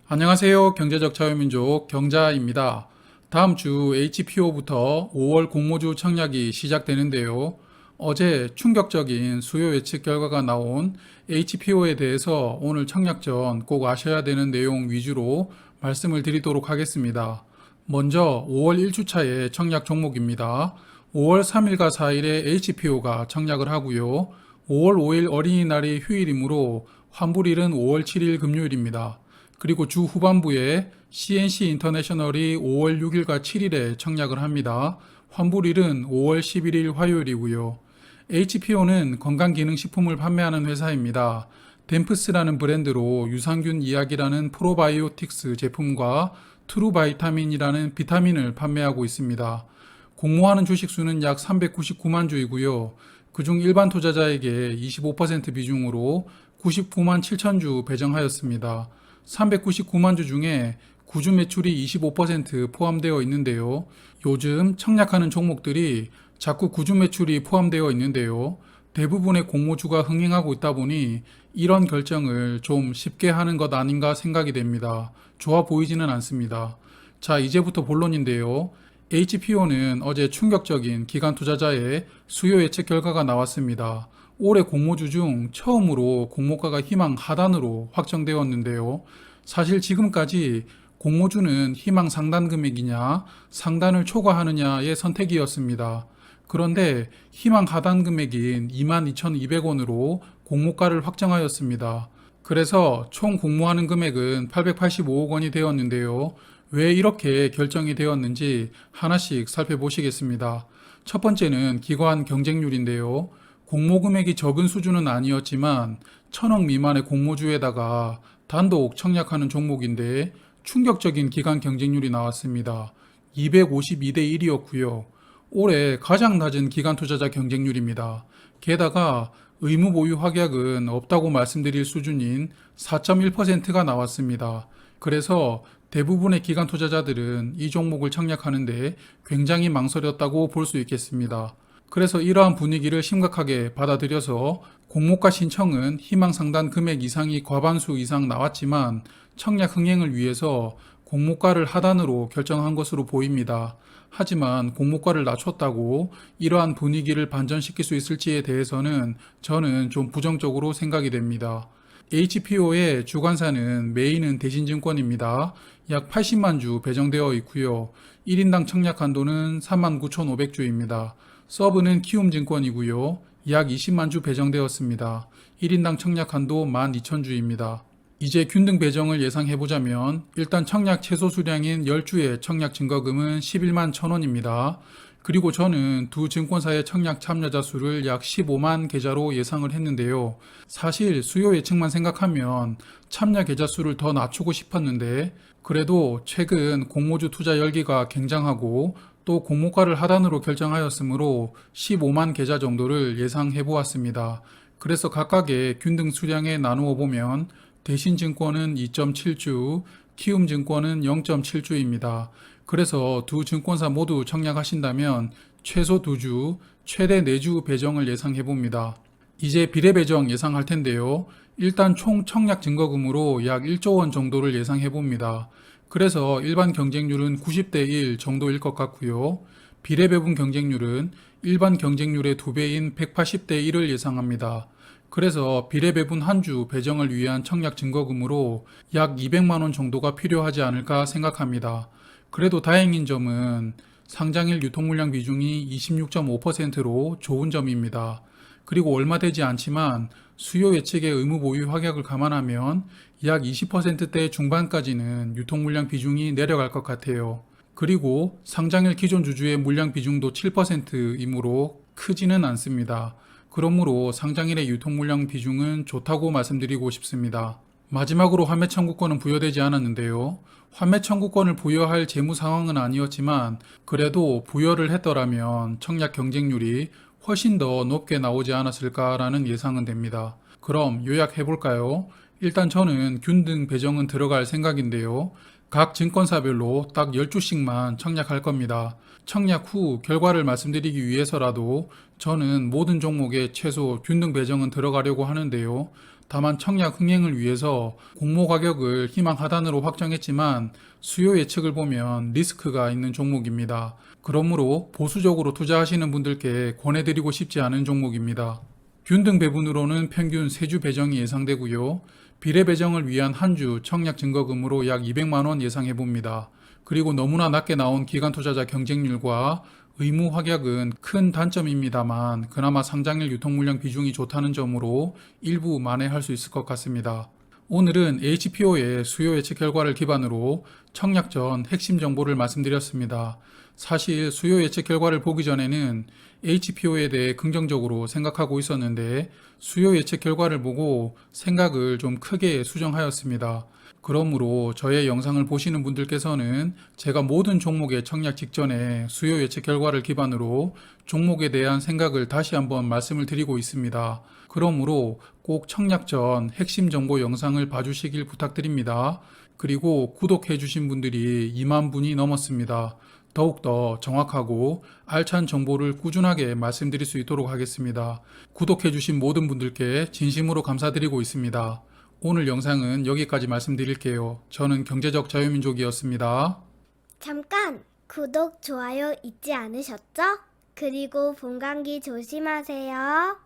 안녕하세요. 경제적 자유민족 경자입니다. 다음 주 HPO부터 5월 공모주 청약이 시작되는데요. 어제 충격적인 수요 예측 결과가 나온 HPO에 대해서 오늘 청약 전 꼭 아셔야 되는 내용 위주로 말씀을 드리도록 하겠습니다. 먼저 5월 1주차의 청약 종목입니다. 5월 3일과 4일에 HPO가 청약을 하고요. 5월 5일 어린이날이 휴일이므로 환불일은 5월 7일 금요일입니다. 그리고 주 후반부에 CNC 인터내셔널이 5월 6일과 7일에 청약을 합니다. 환불일은 5월 11일 화요일이고요. HPO는 건강기능식품을 판매하는 회사입니다. 덴프스라는 브랜드로 유산균 이야기라는 프로바이오틱스 제품과 트루바이타민이라는 비타민을 판매하고 있습니다. 공모하는 주식수는 약 399만 주이고요. 그중 일반 투자자에게 25% 비중으로 99만 7천 주 배정하였습니다. 399만 주 중에 구주 매출이 25% 포함되어 있는데요. 요즘 청약하는 종목들이 자꾸 구주 매출이 포함되어 있는데요. 대부분의 공모주가 흥행하고 있다 보니 이런 결정을 좀 쉽게 하는 것 아닌가 생각이 됩니다. 좋아 보이지는 않습니다. 자, 이제부터 본론인데요. HPO는 어제 충격적인 기관 투자자의 수요 예측 결과가 나왔습니다. 올해 공모주 중 처음으로 공모가가 희망 하단으로 확정되었는데요. 사실 지금까지 공모주는 희망 상단 금액이냐, 상단을 초과하느냐의 선택이었습니다. 그런데 희망 하단 금액인 22,200원으로 공모가를 확정하였습니다. 그래서 총 공모하는 금액은 885억 원이 되었는데요. 왜 이렇게 결정이 되었는지 하나씩 살펴보시겠습니다. 첫 번째는 기관 경쟁률인데요. 공모 금액이 적은 수준은 아니었지만 1,000억 미만의 공모주에다가 단독 청약하는 종목인데 충격적인 기관 경쟁률이 나왔습니다. 252대 1이었고요. 올해 가장 낮은 기관 투자자 경쟁률입니다. 게다가 의무 보유 확약은 없다고 말씀드릴 수준인 4.1%가 나왔습니다. 그래서 대부분의 기관 투자자들은 이 종목을 청약하는데 굉장히 망설였다고 볼 수 있겠습니다. 그래서 이러한 분위기를 심각하게 받아들여서 공모가 신청은 희망 상단 금액 이상이 과반수 이상 나왔지만 청약 흥행을 위해서 공모가를 하단으로 결정한 것으로 보입니다. 하지만 공모가를 낮췄다고 이러한 분위기를 반전시킬 수 있을지에 대해서는 저는 좀 부정적으로 생각이 됩니다. HPO의 주관사는 메인은 대신증권입니다. 약 80만 주 배정되어 있고요. 1인당 청약 한도는 39,500주입니다. 서브는 키움증권이고요. 약 20만 주 배정되었습니다. 1인당 청약 한도 12,000주입니다. 이제 균등 배정을 예상해보자면 일단 청약 최소 수량인 10주의 청약 증거금은 11만 1,000원입니다. 그리고 저는 두 증권사의 청약 참여자 수를 약 15만 계좌로 예상을 했는데요. 사실 수요 예측만 생각하면 참여 계좌 수를 더 낮추고 싶었는데 그래도 최근 공모주 투자 열기가 굉장하고 또 공모가를 하단으로 결정하였으므로 15만 계좌 정도를 예상해 보았습니다. 그래서 각각의 균등 수량에 나누어 보면 대신증권은 2.7주, 키움증권은 0.7주입니다. 그래서 두 증권사 모두 청약하신다면 최소 2주, 최대 4주 배정을 예상해 봅니다. 이제 비례 배정 예상할 텐데요. 일단 총 청약 증거금으로 약 1조 원 정도를 예상해 봅니다. 그래서 일반 경쟁률은 90대 1 정도일 것 같고요. 비례 배분 경쟁률은 일반 경쟁률의 2배인 180대 1을 예상합니다. 그래서 비례 배분 한 주 배정을 위한 청약 증거금으로 약 200만 원 정도가 필요하지 않을까 생각합니다. 그래도 다행인 점은 상장일 유통물량 비중이 26.5%로 좋은 점입니다. 그리고 얼마 되지 않지만 수요 예측의 의무 보유 확약을 감안하면 약 20%대 중반까지는 유통물량 비중이 내려갈 것 같아요. 그리고 상장일 기존 주주의 물량 비중도 7%이므로 크지는 않습니다. 그러므로 상장일의 유통물량 비중은 좋다고 말씀드리고 싶습니다. 마지막으로 환매 청구권은 부여되지 않았는데요. 환매 청구권을 부여할 재무 상황은 아니었지만 그래도 부여를 했더라면 청약 경쟁률이 훨씬 더 높게 나오지 않았을까라는 예상은 됩니다. 그럼 요약해 볼까요? 일단 저는 균등 배정은 들어갈 생각인데요. 각 증권사별로 딱 10주씩만 청약할 겁니다. 청약 후 결과를 말씀드리기 위해서라도 저는 모든 종목에 최소 균등 배정은 들어가려고 하는데요. 다만 청약 흥행을 위해서 공모 가격을 희망 하단으로 확정했지만 수요 예측을 보면 리스크가 있는 종목입니다. 그러므로 보수적으로 투자하시는 분들께 권해드리고 싶지 않은 종목입니다. 균등 배분으로는 평균 3주 배정이 예상되고요. 비례 배정을 위한 한 주 청약 증거금으로 약 200만 원 예상해 봅니다. 그리고 너무나 낮게 나온 기관 투자자 경쟁률과 의무 확약은 큰 단점입니다만 그나마 상장일 유통물량 비중이 좋다는 점으로 일부 만회할 수 있을 것 같습니다. 오늘은 HPO의 수요 예측 결과를 기반으로 청약 전 핵심 정보를 말씀드렸습니다. 사실 수요 예측 결과를 보기 전에는 HPO에 대해 긍정적으로 생각하고 있었는데 수요 예측 결과를 보고 생각을 좀 크게 수정하였습니다. 그러므로 저의 영상을 보시는 분들께서는 제가 모든 종목의 청약 직전에 수요 예측 결과를 기반으로 종목에 대한 생각을 다시 한번 말씀을 드리고 있습니다. 그러므로 꼭 청약 전 핵심 정보 영상을 봐주시길 부탁드립니다. 그리고 구독해 주신 분들이 2만 분이 넘었습니다. 더욱더 정확하고 알찬 정보를 꾸준하게 말씀드릴 수 있도록 하겠습니다. 구독해 주신 모든 분들께 진심으로 감사드리고 있습니다. 오늘 영상은 여기까지 말씀드릴게요. 저는 경제적 자유민족이었습니다. 잠깐! 구독, 좋아요 잊지 않으셨죠? 그리고 봄 감기 조심하세요.